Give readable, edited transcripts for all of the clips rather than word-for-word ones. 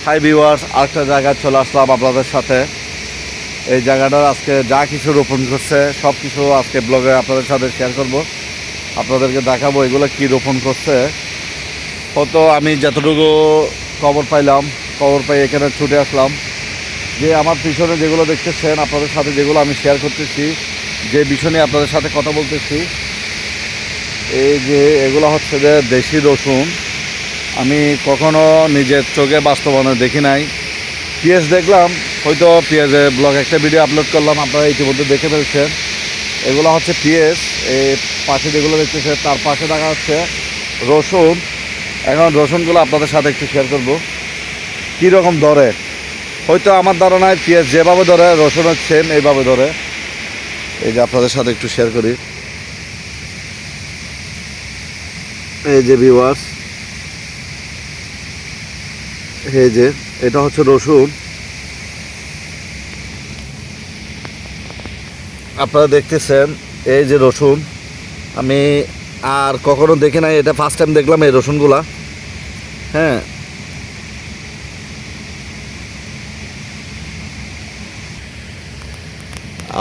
Hi viewers, আরেকটা জায়গায় চলে আসলাম আপনাদের সাথে। এই জায়গাটার আজকে যা কিছু রোপণ করছে সব কিছু আজকে ব্লগে আপনাদের সাথে শেয়ার করব, আপনাদেরকে দেখাবো এগুলো কি রোপণ করছে। হয়তো আমি যতটুকু খবর পাই এখানে ছুটে আসলাম। যে আমার পিছনে যেগুলো দেখতেছেন আপনাদের সাথে, যেগুলো আমি শেয়ার করতেছি, যে বিষয় নিয়ে আপনাদের সাথে কথা বলতেছি, এই যে এগুলো হচ্ছে যে দেশি রসুন। আমি কখনো নিজের চোখে বাস্তবায়নে দেখি নাই। পেঁয়াজ দেখলাম, হয়তো পেঁয়াজের ব্লগ একটা ভিডিও আপলোড করলাম, আপনারা ইতিমধ্যে দেখে ফেলছেন। এগুলো হচ্ছে পেঁয়াজ। এই পাশে যেগুলো দেখতেছে তার পাশে দেখা হচ্ছে রসুন। এখন রসুনগুলো আপনাদের সাথে একটু শেয়ার করব কীরকম ধরে। হয়তো আমার ধারণায় পেঁয়াজ যেভাবে ধরে রসুনের সেম এইভাবে ধরে। এই যে আপনাদের সাথে একটু শেয়ার করি। এই যে ভিউয়ার্স, এই যে এটা হচ্ছে রসুন। আপনারা দেখতেছেন এই যে রসুন। আমি আর কখনো দেখি নাই, এটা ফার্স্ট টাইম দেখলাম এই রসুনগুলা। হ্যাঁ,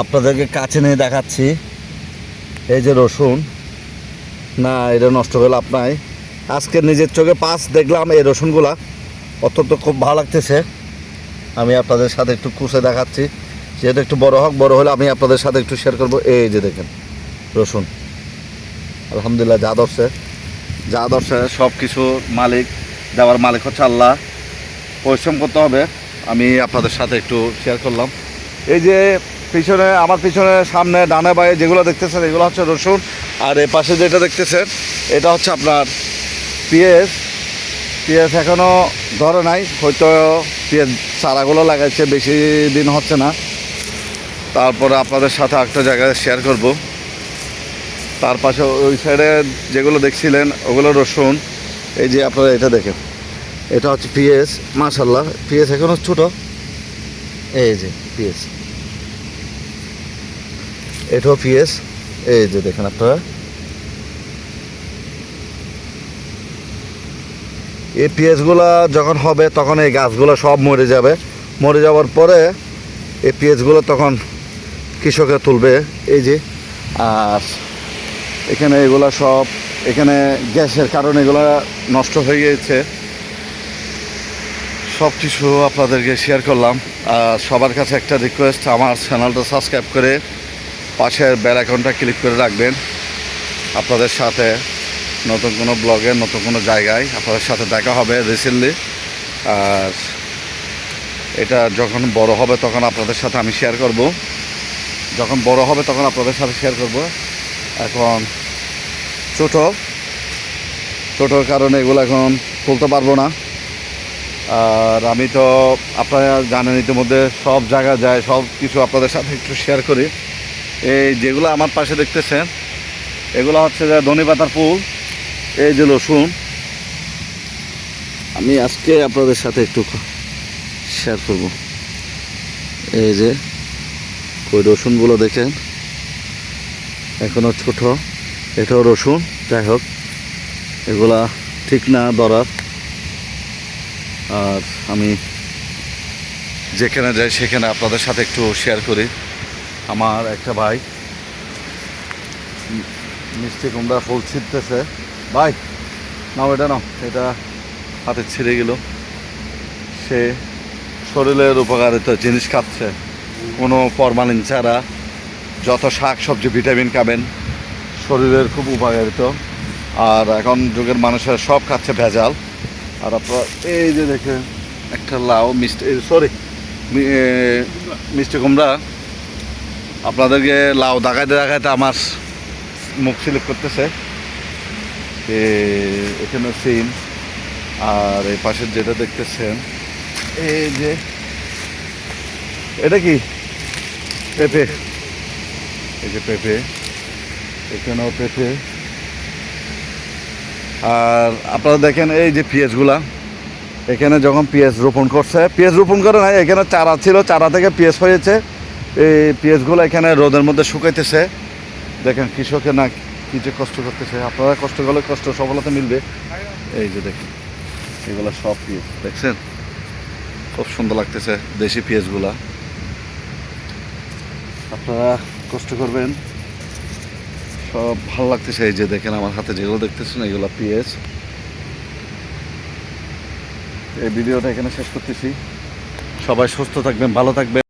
আপনাদেরকে কাছে নিয়ে দেখাচ্ছি। এই যে রসুন, না এটা নষ্ট করে লাভ নাই। আজকে নিজের চোখে দেখলাম এই রসুনগুলা, অত্যন্ত খুব ভালো লাগতেছে। আমি আপনাদের সাথে একটু কুচে দেখাচ্ছি, যেহেতু একটু বড় বড় হলে আমি আপনাদের সাথে একটু শেয়ার করব। এই যে দেখেন রসুন, আলহামদুলিল্লাহ যা ধরছে সব কিছু মালিক, দেওয়ার মালিক হচ্ছে আল্লাহ। পরিশ্রম করতে হবে। আমি আপনাদের সাথে একটু শেয়ার করলাম। এই যে পিছনে, আমার পিছনে সামনে ডানে বায়ে যেগুলো দেখতেছেন এগুলো হচ্ছে রসুন। আর এ পাশে যেটা দেখতেছেন এটা হচ্ছে আপনার পেঁয়াজ। পেঁয়াজ এখনও ধরে নাই, হয়তো পেঁয়াজ চারাগুলো লাগাইছে, বেশি দিন হচ্ছে না। তারপরে আপনাদের সাথে একটা জায়গায় শেয়ার করব। তার পাশে ওই সাইডে যেগুলো দেখছিলেন ওগুলো রসুন। এই যে আপনারা এটা দেখেন, এটা হচ্ছে পেঁয়াজ। মাশাআল্লাহ, পেঁয়াজ এখনও ছোটো। এই যে পেঁয়াজ, এটাও পেঁয়াজ। এই যে দেখেন আপনারা, এই পেঁয়াজগুলা যখন হবে তখন এই গাছগুলো সব মরে যাবে। মরে যাওয়ার পরে এই পেঁয়াজগুলো তখন কৃষকে তুলবে। এই যে, আর এখানে এগুলা সব, এখানে গ্যাসের কারণে এগুলো নষ্ট হয়ে গিয়েছে। সব কিছু আপনাদেরকে শেয়ার করলাম। আর সবার কাছে একটা রিকোয়েস্ট, আমার চ্যানেলটা সাবস্ক্রাইব করে পাশের বেল আইকনটা ক্লিক করে রাখবেন। আপনাদের সাথে নতুন কোনো ব্লগে, নতুন কোনো জায়গায় আপনাদের সাথে দেখা হবে রিসেন্টলি। আর এটা যখন বড় হবে তখন আপনাদের সাথে আমি শেয়ার করব। যখন বড় হবে তখন আপনাদের সাথে শেয়ার করব। এখন ছোটোর কারণে এগুলো এখন তুলতে পারবো না। আর আমি তো আপনারা জানেন ইতিমধ্যে সব জায়গায় যায়, সব কিছু আপনাদের সাথে একটু শেয়ার করি। এই যেগুলো আমার পাশে দেখতেছেন এগুলো হচ্ছে যে ধনেপাতার ফুল। এই যে রসুন, আমি আজকে আপনাদের সাথে একটু শেয়ার করব। এই যে ওই রসুনগুলো দেখেন এখনও ছোট, এটাও রসুন। যাই হোক, এগুলা ঠিক না ধরার। আর আমি যেখানে যাই সেখানে আপনাদের সাথে একটু শেয়ার করি। আমার একটা ভাই মিষ্টি কুমড়া ফুল ছিঁড়তেছে। ভাই নাও, এটা নাও, এটা হাতে ছিঁড়ে গেল। সে শরীরের উপকারিত জিনিস খাচ্ছে, কোনো ফরমালিন ছাড়া। যত শাক সবজি ভিটামিন খাবেন, শরীরের খুব উপকারিত। আর এখন যুগের মানুষের সব খাচ্ছে ভেজাল। আর আপনার এই যে দেখেন একটা লাউ, মিষ্টি কুমড়া। আপনাদেরকে লাউ দেখাইতে আমার মুখ স্লিপ করতেছে। এখানে সিম। আর এই পাশের যেটা দেখতেছেন এই যে এটা কি পেঁপে। এই যে পেঁপে, এখানেও পেঁপে। আর আপনারা দেখেন এই যে পেঁয়াজগুলা, এখানে যখন পেঁয়াজ রোপণ করে না, এখানে চারা ছিল, চারা থেকে পেঁয়াজ হয়েছে। এই পেঁয়াজগুলো এখানে রোদের মধ্যে শুকাইতেছে। দেখেন কৃষকের না কি যে কষ্ট করতেছে। আপনারা কষ্ট করলে কষ্ট সফলতা মিলবে। এই যে দেখেন এগুলো সব পেঁয়াজ দেখছেন, খুব সুন্দর লাগতেছে দেশি পেঁয়াজগুলা। আপনারা কষ্ট করবেন, সব ভালো লাগতেছে। এই যে দেখেন আমার হাতে যেগুলো দেখতেছেন এগুলো পেঁয়াজ। এই ভিডিওটা এখানে শেষ করতেছি। সবাই সুস্থ থাকবেন, ভালো থাকবেন।